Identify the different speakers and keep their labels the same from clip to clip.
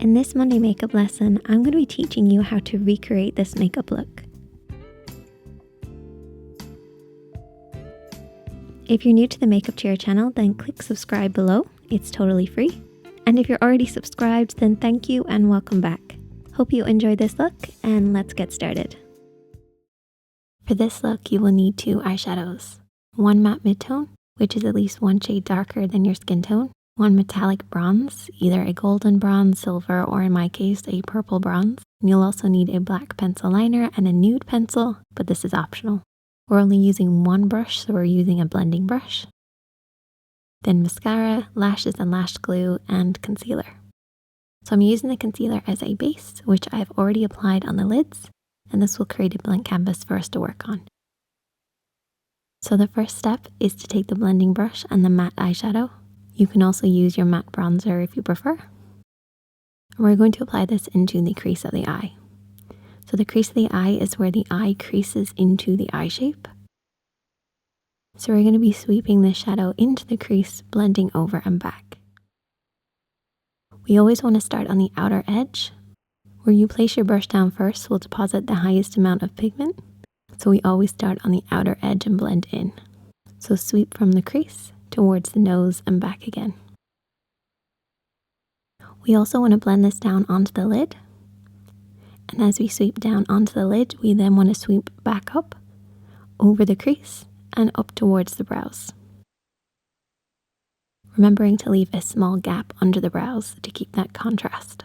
Speaker 1: In this Monday makeup lesson, I'm going to be teaching you how to recreate this makeup look. If you're new to the Makeup Chair channel, then click subscribe below. It's totally free. And if you're already subscribed, then thank you and welcome back. Hope you enjoyed this look, and let's get started. For this look, you will need 2 eyeshadows. One matte mid-tone, which is at least 1 shade darker than your skin tone. One metallic bronze, either a golden bronze, silver, or in my case, a purple bronze. And you'll also need a black pencil liner and a nude pencil, but this is optional. We're only using one brush, so we're using a blending brush. Then mascara, lashes and lash glue, and concealer. So I'm using the concealer as a base, which I've already applied on the lids, and this will create a blank canvas for us to work on. So the first step is to take the blending brush and the matte eyeshadow. You can also use your matte bronzer if you prefer. And we're going to apply this into the crease of the eye. So the crease of the eye is where the eye creases into the eye shape. So we're going to be sweeping this shadow into the crease, blending over and back. We always want to start on the outer edge. Where you place your brush down first will deposit the highest amount of pigment. So we always start on the outer edge and blend in. So sweep from the crease towards the nose and back again. We also want to blend this down onto the lid. And as we sweep down onto the lid, we then want to sweep back up, over the crease, and up towards the brows. Remembering to leave a small gap under the brows to keep that contrast.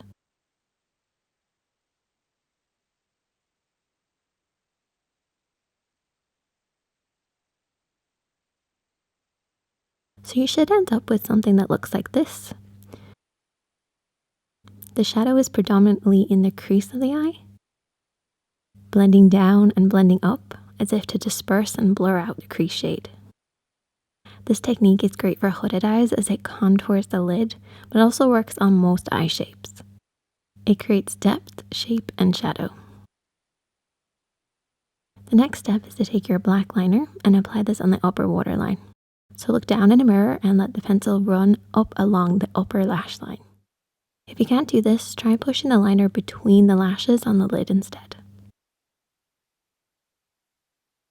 Speaker 1: So you should end up with something that looks like this. The shadow is predominantly in the crease of the eye, blending down and blending up as if to disperse and blur out the crease shade. This technique is great for hooded eyes as it contours the lid, but also works on most eye shapes. It creates depth, shape, and shadow. The next step is to take your black liner and apply this on the upper waterline. So look down in a mirror and let the pencil run up along the upper lash line. If you can't do this, try pushing the liner between the lashes on the lid instead.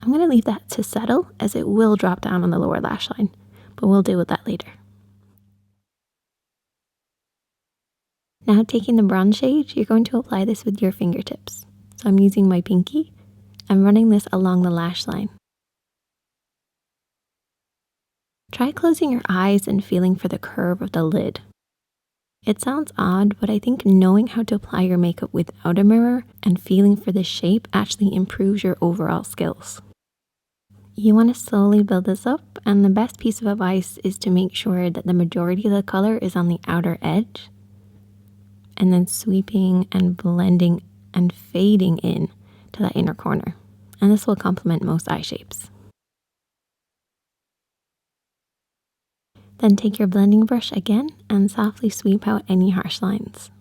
Speaker 1: I'm going to leave that to settle as it will drop down on the lower lash line, but we'll deal with that later. Now taking the bronze shade, you're going to apply this with your fingertips. So I'm using my pinky and running this along the lash line. Try closing your eyes and feeling for the curve of the lid. It sounds odd, but I think knowing how to apply your makeup without a mirror and feeling for the shape actually improves your overall skills. You want to slowly build this up, and the best piece of advice is to make sure that the majority of the color is on the outer edge, and then sweeping and blending and fading in to that inner corner. And this will complement most eye shapes. Then take your blending brush again and softly sweep out any harsh lines.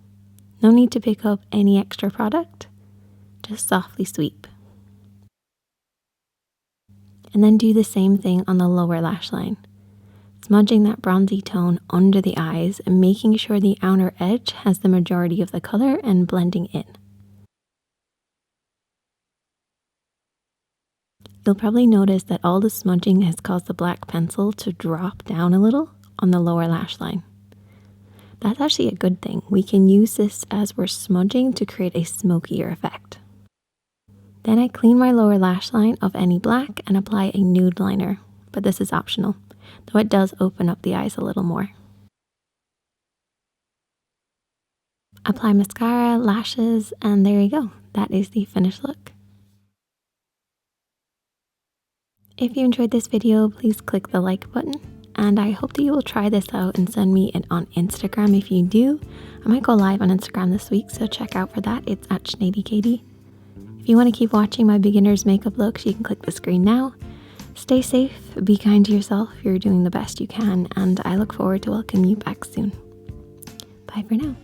Speaker 1: No need to pick up any extra product, just softly sweep. And then do the same thing on the lower lash line, smudging that bronzy tone under the eyes and making sure the outer edge has the majority of the color and blending in. You'll probably notice that all the smudging has caused the black pencil to drop down a little on the lower lash line. That's actually a good thing. We can use this as we're smudging to create a smokier effect. Then I clean my lower lash line of any black and apply a nude liner, but this is optional, though it does open up the eyes a little more. Apply mascara, lashes, and there you go. That is the finished look. If you enjoyed this video, please click the like button, and I hope that you will try this out and send me it on Instagram if you do. I might go live on Instagram this week, so check out for that. It's at Sineady. If you want to keep watching my beginner's makeup looks, you can click the screen now. Stay safe, be kind to yourself, you're doing the best you can, and I look forward to welcoming you back soon. Bye for now.